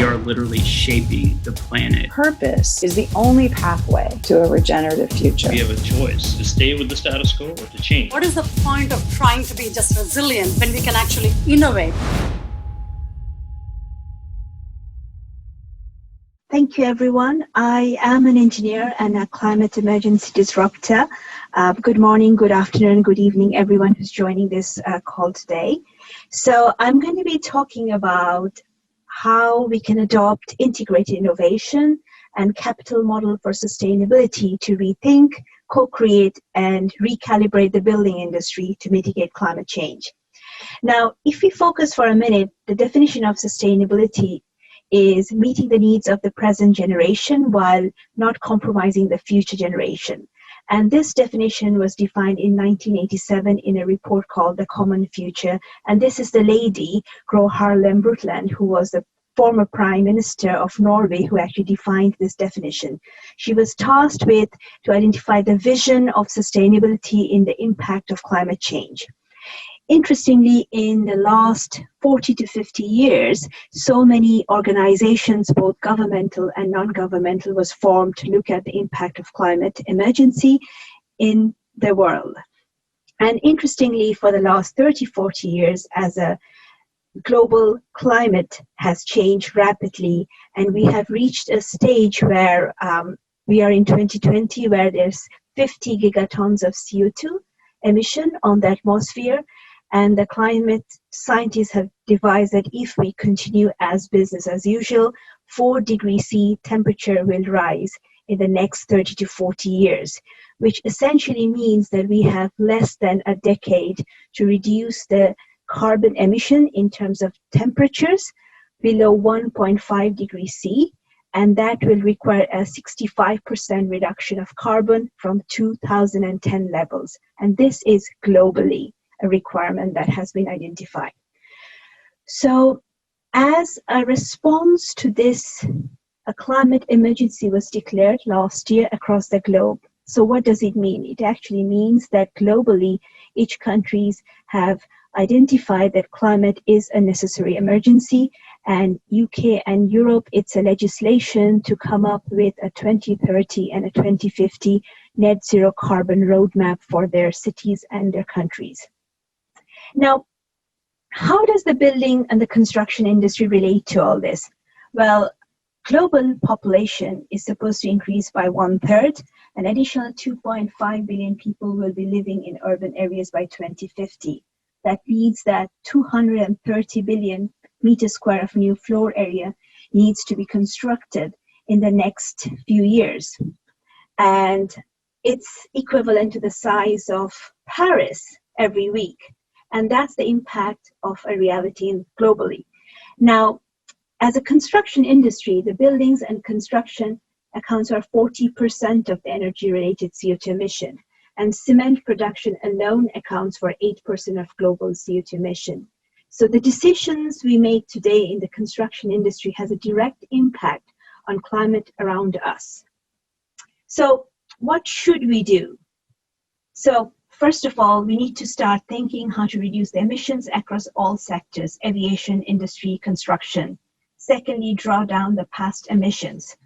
are literally shaping the planet. Purpose is the only pathway to a regenerative future. We have a choice to stay with the status quo or to change. What is the point of trying to be just resilient when we can actually innovate? Thank you, everyone. I am an engineer and a climate emergency disruptor. Good morning, good afternoon, good evening, everyone who's joining this call today. So I'm going to be talking about how we can adopt integrated innovation and capital model for sustainability to rethink, co-create, and recalibrate the building industry to mitigate climate change. Now, if we focus for a minute, the definition of sustainability is meeting the needs of the present generation while not compromising the future generation. And this definition was defined in 1987 in a report called The Common Future. And this is the lady, Gro Harlem Brundtland, who was the former Prime Minister of Norway, who actually defined this definition. She was tasked with to identify the vision of sustainability in the impact of climate change. Interestingly, in the last 40 to 50 years, so many organizations, both governmental and non-governmental, was formed to look at the impact of climate emergency in the world. And interestingly, for the last 30, 40 years, as a global climate has changed rapidly, and we have reached a stage where we are in 2020, where there's 50 gigatons of CO2 emission on the atmosphere. And the climate scientists have devised that if we continue as business as usual, 4 degrees C temperature will rise in the next 30 to 40 years, which essentially means that we have less than a decade to reduce the carbon emission in terms of temperatures below 1.5 degrees C, and that will require a 65% reduction of carbon from 2010 levels. And this is globally a requirement that has been identified. So as a response to this, a climate emergency was declared last year across the globe. So what does it mean? It actually means that globally, each countries have identified that climate is a necessary emergency, and UK and Europe, it's a legislation to come up with a 2030 and a 2050 net zero carbon roadmap for their cities and their countries. Now, how does the building and the construction industry relate to all this? Well, global population is supposed to increase by 1/3. An additional 2.5 billion people will be living in urban areas by 2050. That means that 230 billion meters square of new floor area needs to be constructed in the next few years. And it's equivalent to the size of Paris every week. And that's the impact of a reality globally. Now, as a construction industry, the buildings and construction accounts for 40% of the energy-related CO2 emission, and cement production alone accounts for 8% of global CO2 emission. So the decisions we make today in the construction industry has a direct impact on climate around us. So what should we do? So first of all, we need to start thinking how to reduce the emissions across all sectors, aviation, industry, construction. Secondly, draw down the past emissions.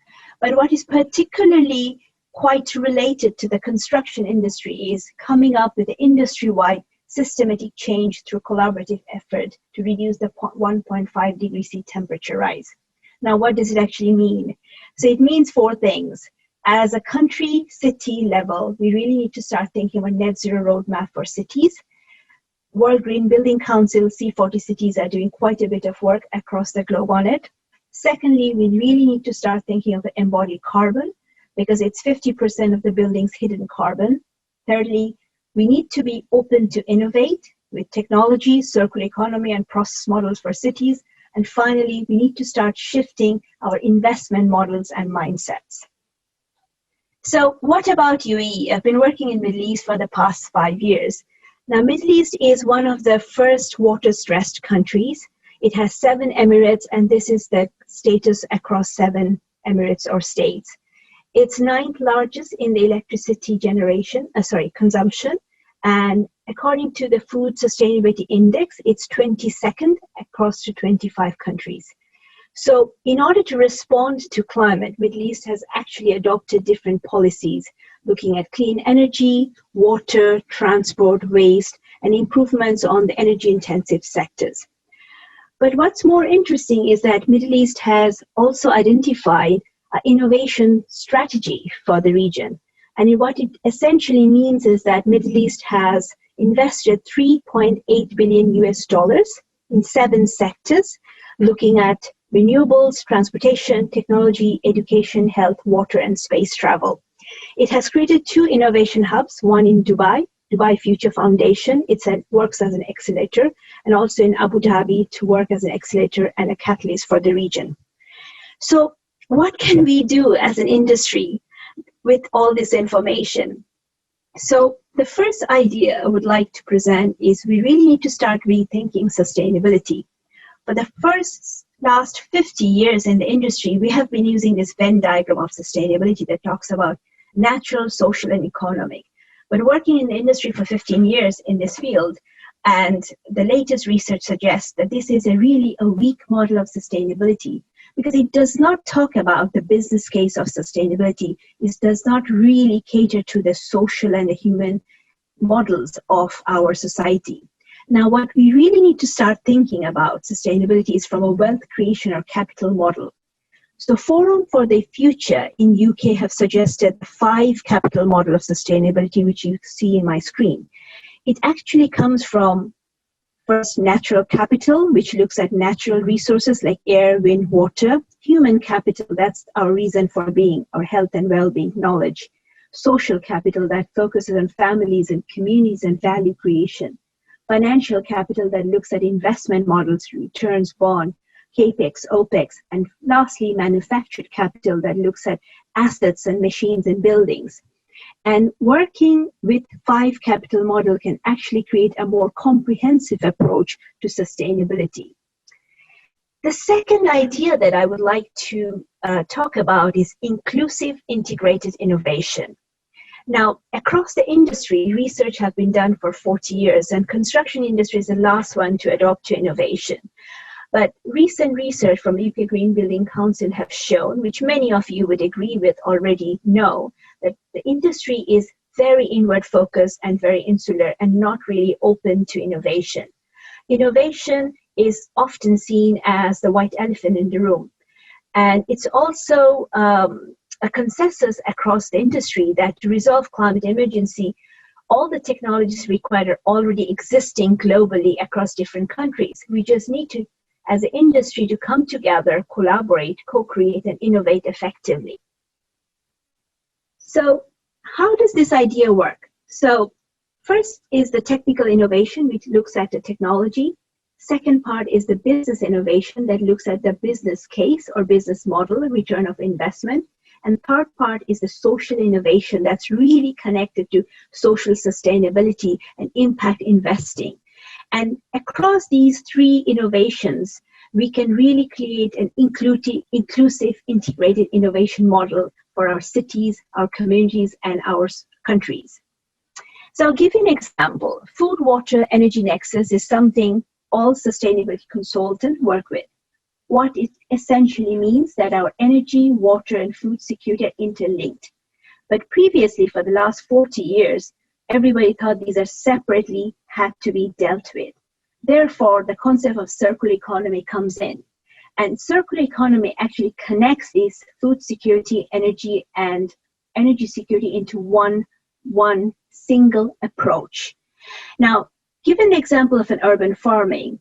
But what is particularly quite related to the construction industry is coming up with an industry-wide systematic change through collaborative effort to reduce the 1.5 degrees C temperature rise. Now, what does it actually mean? So it means 4 things. As a country, city level, we really need to start thinking about net zero roadmap for cities. World Green Building Council, C40 cities are doing quite a bit of work across the globe on it. Secondly, we really need to start thinking of the embodied carbon, because it's 50% of the building's hidden carbon. Thirdly, we need to be open to innovate with technology, circular economy, and process models for cities. And finally, we need to start shifting our investment models and mindsets. So what about UAE? I've been working in Middle East for the past 5 years. Now, Middle East is one of the first water-stressed countries. It has 7 emirates, and this is the status across 7 emirates or states. It's 9th largest in the electricity consumption. And according to the Food Sustainability Index, it's 22nd across to 25 countries. So in order to respond to climate, Middle East has actually adopted different policies, looking at clean energy, water, transport, waste, and improvements on the energy-intensive sectors. But what's more interesting is that Middle East has also identified an innovation strategy for the region. And what it essentially means is that Middle East has invested $3.8 billion in 7 sectors, looking at renewables, transportation, technology, education, health, water, and space travel. It has created 2 innovation hubs, one in Dubai Future Foundation. It works as an accelerator, and also in Abu Dhabi to work as an accelerator and a catalyst for the region. So what can we do as an industry with all this information? So the first idea I would like to present is we really need to start rethinking sustainability. For the last 50 years in the industry, we have been using this Venn diagram of sustainability that talks about natural, social, and economic. But working in the industry for 15 years in this field, and the latest research suggests that this is really a weak model of sustainability, because it does not talk about the business case of sustainability. It does not really cater to the social and the human models of our society. Now, what we really need to start thinking about sustainability is from a wealth creation or capital model. So Forum for the Future in UK have suggested the 5 capital model of sustainability, which you see in my screen. It actually comes from first natural capital, which looks at natural resources like air, wind, water. Human capital, that's our reason for being, our health and well-being, knowledge. Social capital that focuses on families and communities and value creation. Financial capital that looks at investment models, returns, bond, CAPEX, OPEX, and lastly, manufactured capital that looks at assets and machines and buildings. And working with 5 capital model can actually create a more comprehensive approach to sustainability. The second idea that I would like to talk about is inclusive integrated innovation. Now, across the industry, research has been done for 40 years, and construction industry is the last one to adopt to innovation. But recent research from UK Green Building Council have shown, which many of you would agree with already know, that the industry is very inward focused and very insular and not really open to innovation. Innovation is often seen as the white elephant in the room. And it's also a consensus across the industry that to resolve climate emergency, all the technologies required are already existing globally across different countries. We just need to, as an industry, to come together, collaborate, co-create, and innovate effectively. So how does this idea work? So first is the technical innovation, which looks at the technology. Second part is the business innovation that looks at the business case or business model, return of investment. And third part is the social innovation that's really connected to social sustainability and impact investing. And across these 3 innovations, we can really create an inclusive, integrated innovation model for our cities, our communities, and our countries. So I'll give you an example. Food, water, energy nexus is something all sustainability consultants work with. What it essentially means that our energy, water, and food security are interlinked. But previously, for the last 40 years, everybody thought these are separately had to be dealt with. Therefore, the concept of circular economy comes in. And circular economy actually connects these food security, energy, and energy security into one single approach. Now, given the example of an urban farming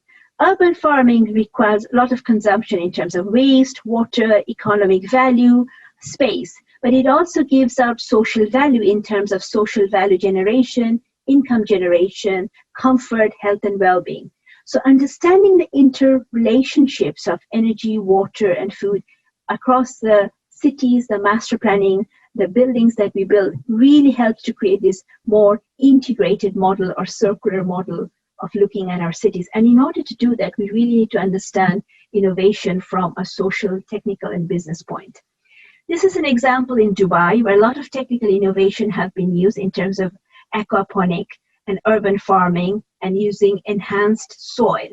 requires a lot of consumption in terms of waste, water, economic value, space, but it also gives out social value in terms of social value generation, income generation, comfort, health, and well-being. So understanding the interrelationships of energy, water, and food across the cities, the master planning, the buildings that we build really helps to create this more integrated model or circular model of looking at our cities. And in order to do that, we really need to understand innovation from a social, technical, and business point. This is an example in Dubai where a lot of technical innovation have been used in terms of aquaponic and urban farming and using enhanced soil.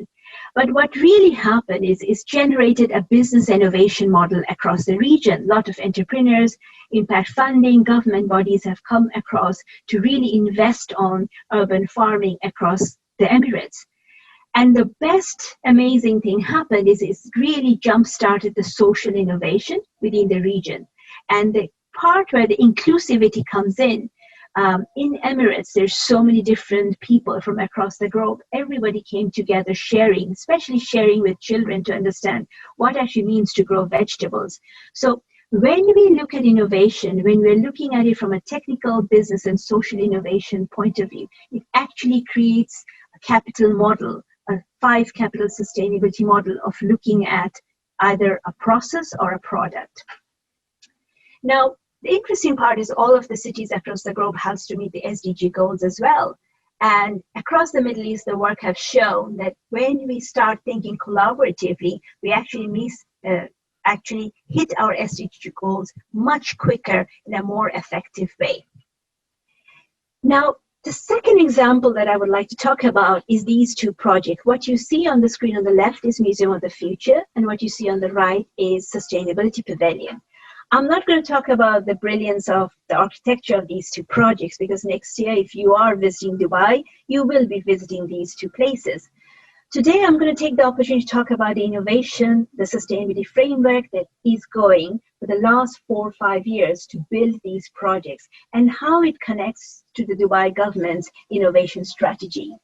But what really happened is generated a business innovation model across the region. A lot of entrepreneurs, impact funding, government bodies have come across to really invest on urban farming across the Emirates. And the best amazing thing happened is it's really jump-started the social innovation within the region. And the part where the inclusivity comes in Emirates, there's so many different people from across the globe. Everybody came together sharing, especially sharing with children to understand what actually means to grow vegetables. So when we look at innovation, when we're looking at it from a technical, business, and social innovation point of view, it actually creates a capital model, a 5 capital sustainability model of looking at either a process or a product. Now, the interesting part is all of the cities across the globe has to meet the SDG goals as well. And across the Middle East, the work has shown that when we start thinking collaboratively, we actually hit our SDG goals much quicker in a more effective way. Now, the second example that I would like to talk about is these 2 projects. What you see on the screen on the left is Museum of the Future, and what you see on the right is Sustainability Pavilion. I'm not going to talk about the brilliance of the architecture of these 2 projects, because next year, if you are visiting Dubai, you will be visiting these 2 places. Today, I'm going to take the opportunity to talk about the innovation, the sustainability framework that is going for the last 4 or 5 years to build these projects and how it connects to the Dubai government's innovation strategy.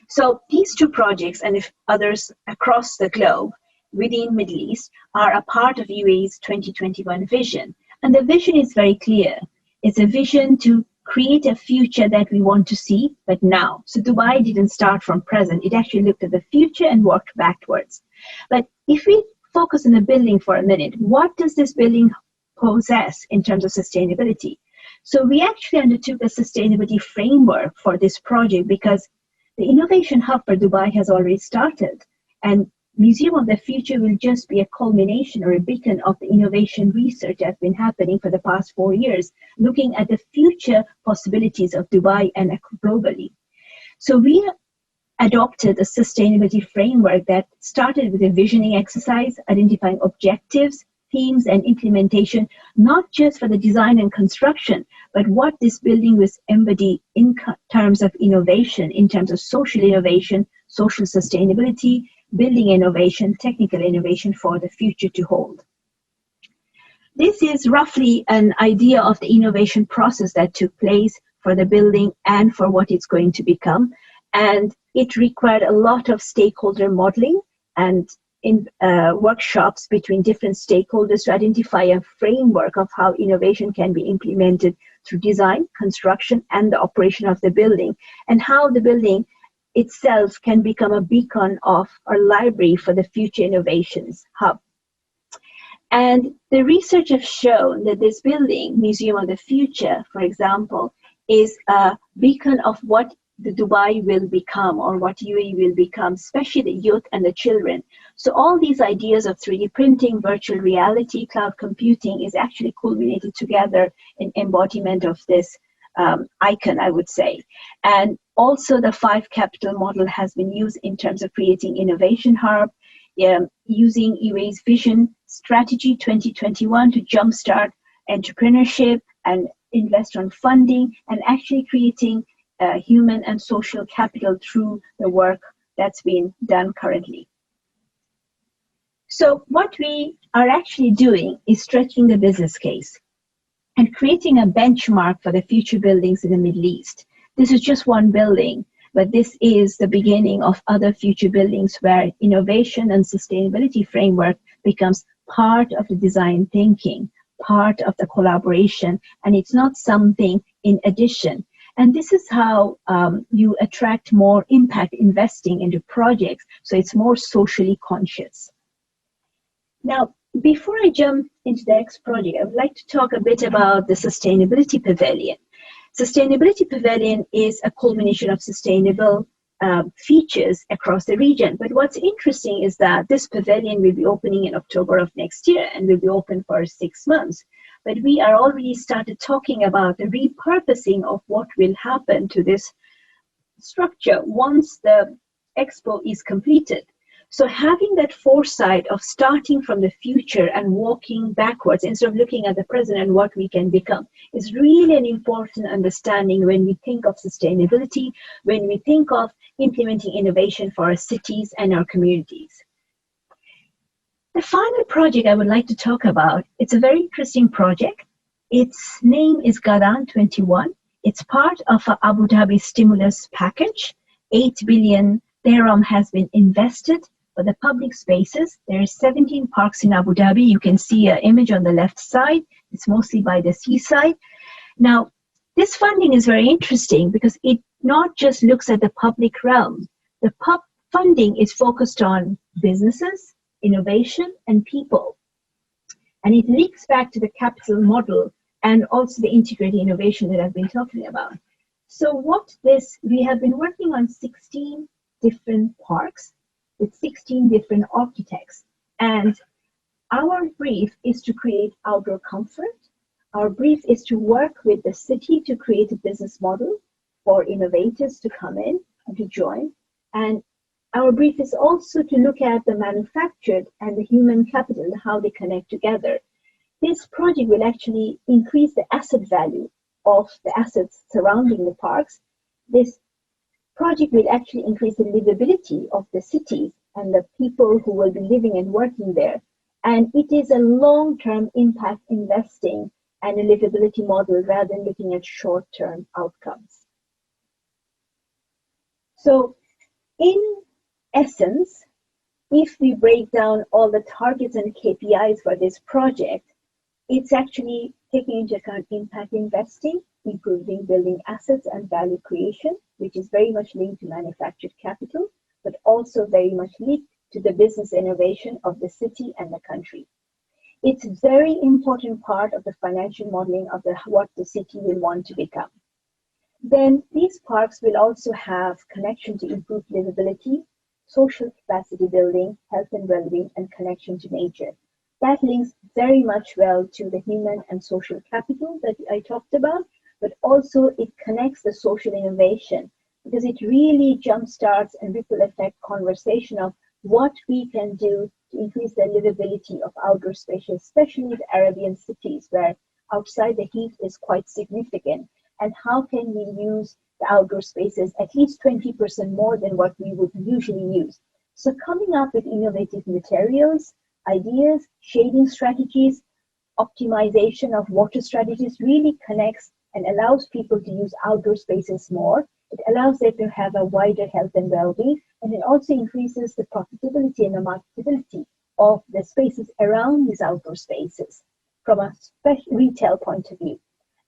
So these 2 projects, and if others across the globe, within Middle East are a part of UAE's 2021 vision. And the vision is very clear. It's a vision to create a future that we want to see, but now. So Dubai didn't start from present. It actually looked at the future and worked backwards. But if we focus on the building for a minute, what does this building possess in terms of sustainability? So we actually undertook a sustainability framework for this project because the innovation hub for Dubai has already started. And Museum of the Future will just be a culmination or a beacon of the innovation research that's been happening for the past 4 years, looking at the future possibilities of Dubai and globally. So we adopted a sustainability framework that started with a visioning exercise, identifying objectives, themes, and implementation, not just for the design and construction, but what this building was embodied in terms of innovation, in terms of social innovation, social sustainability, building innovation, technical innovation for the future to hold. This is roughly an idea of the innovation process that took place for the building and for what it's going to become. And it required a lot of stakeholder modeling and in workshops between different stakeholders to identify a framework of how innovation can be implemented through design, construction, and the operation of the building, and how the building itself can become a beacon of our library for the future innovations hub. And the research has shown that this building, Museum of the Future, for example, is a beacon of what the Dubai will become or what UAE will become, especially the youth and the children. So all these ideas of 3D printing, virtual reality, cloud computing is actually culminated together in embodiment of this icon, I would say. And also the 5 capital model has been used in terms of creating innovation hub, using UAE's vision strategy 2021 to jumpstart entrepreneurship and invest on funding and actually creating human and social capital through the work that's been done currently. So what we are actually doing is stretching the business case and creating a benchmark for the future buildings in the Middle East. This is just one building, but this is the beginning of other future buildings where innovation and sustainability framework becomes part of the design thinking, part of the collaboration, and it's not something in addition. And this is how you attract more impact investing into projects, so it's more socially conscious. Now, before I jump into the next project, I would like to talk a bit about the Sustainability Pavilion. Sustainability Pavilion is a culmination of sustainable features across the region. But what's interesting is that this pavilion will be opening in October of next year and will be open for 6 months. But we are already started talking about the repurposing of what will happen to this structure once the expo is completed. So having that foresight of starting from the future and walking backwards instead of looking at the present and what we can become is really an important understanding when we think of sustainability, when we think of implementing innovation for our cities and our communities. The final project I would like to talk about, it's a very interesting project. Its name is GADAN21. It's part of an Abu Dhabi stimulus package. 8 billion dirham has been invested for the public spaces. There are 17 parks in Abu Dhabi. You can see an image on the left side. It's mostly by the seaside. Now, this funding is very interesting because it not just looks at the public realm. The funding is focused on businesses, innovation, and people. And it links back to the capital model and also the integrated innovation that I've been talking about. So we have been working on 16 different parks with 16 different architects. And our brief is to create outdoor comfort. Our brief is to work with the city to create a business model for innovators to come in and to join. And our brief is also to look at the manufactured and the human capital, how they connect together. This project will actually increase the asset value of the assets surrounding the parks. This project will actually increase the livability of the cities and the people who will be living and working there. And it is a long-term impact investing and a livability model rather than looking at short-term outcomes. So in essence, if we break down all the targets and KPIs for this project, it's actually taking into account impact investing, improving building assets and value creation, which is very much linked to manufactured capital, but also very much linked to the business innovation of the city and the country. It's a very important part of the financial modeling of what the city will want to become. Then these parks will also have connection to improved livability, social capacity building, health and well-being, and connection to nature. That links very much well to the human and social capital that I talked about, but also it connects the social innovation because it really jumpstarts and ripple effect conversation of what we can do to increase the livability of outdoor spaces, especially the Arabian cities where outside the heat is quite significant. And how can we use the outdoor spaces at least 20% more than what we would usually use? So coming up with innovative materials, ideas, shading strategies, optimization of water strategies really connects and allows people to use outdoor spaces more. It allows them to have a wider health and well-being, and it also increases the profitability and the marketability of the spaces around these outdoor spaces from a retail point of view.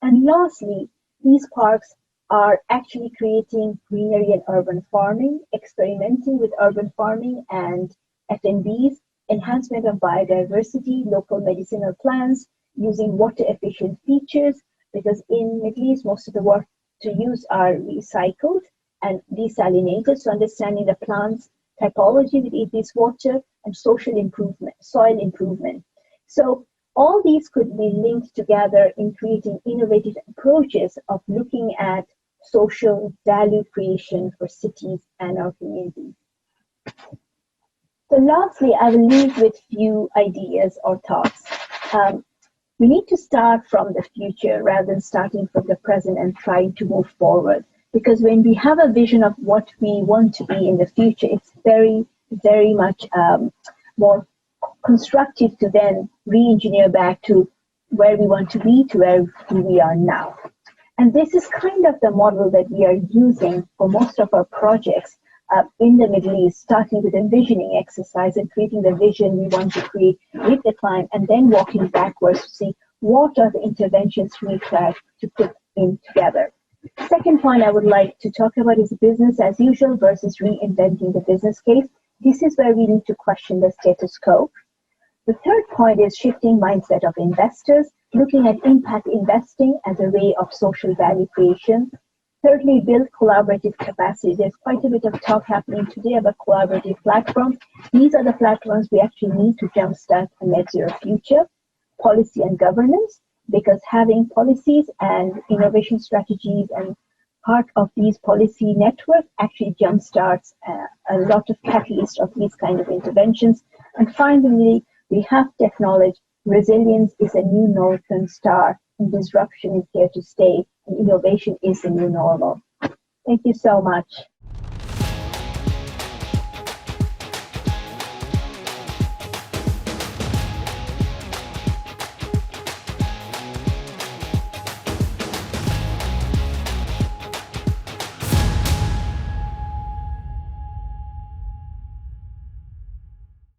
And lastly, these parks are actually creating greenery and urban farming, experimenting with urban farming and F&Bs, enhancement of biodiversity, local medicinal plants, using water efficient features, because in Middle East, most of the water to use are recycled and desalinated. So understanding the plant's typology with this water and social improvement, soil improvement. So all these could be linked together in creating innovative approaches of looking at social value creation for cities and our communities. So lastly, I will leave with few ideas or thoughts. We need to start from the future rather than starting from the present and trying to move forward. Because when we have a vision of what we want to be in the future, it's very, very much more constructive to then re-engineer back to where we want to be, to where we are now. And this is kind of the model that we are using for most of our projects in the Middle East, starting with envisioning exercise and creating the vision we want to create with the client, and then walking backwards to see what are the interventions we try to put in together. Second point I would like to talk about is business as usual versus reinventing the business case. This is where we need to question the status quo. The third point is shifting mindset of investors, looking at impact investing as a way of social value creation. Thirdly, build collaborative capacity. There's quite a bit of talk happening today about collaborative platforms. These are the platforms we actually need to jumpstart a net zero future. Policy and governance, because having policies and innovation strategies and part of these policy networks actually jumpstarts a lot of catalysts of these kind of interventions. And finally, we have to acknowledge resilience is a new northern star, and disruption is here to stay, and innovation is the new normal. Thank you so much.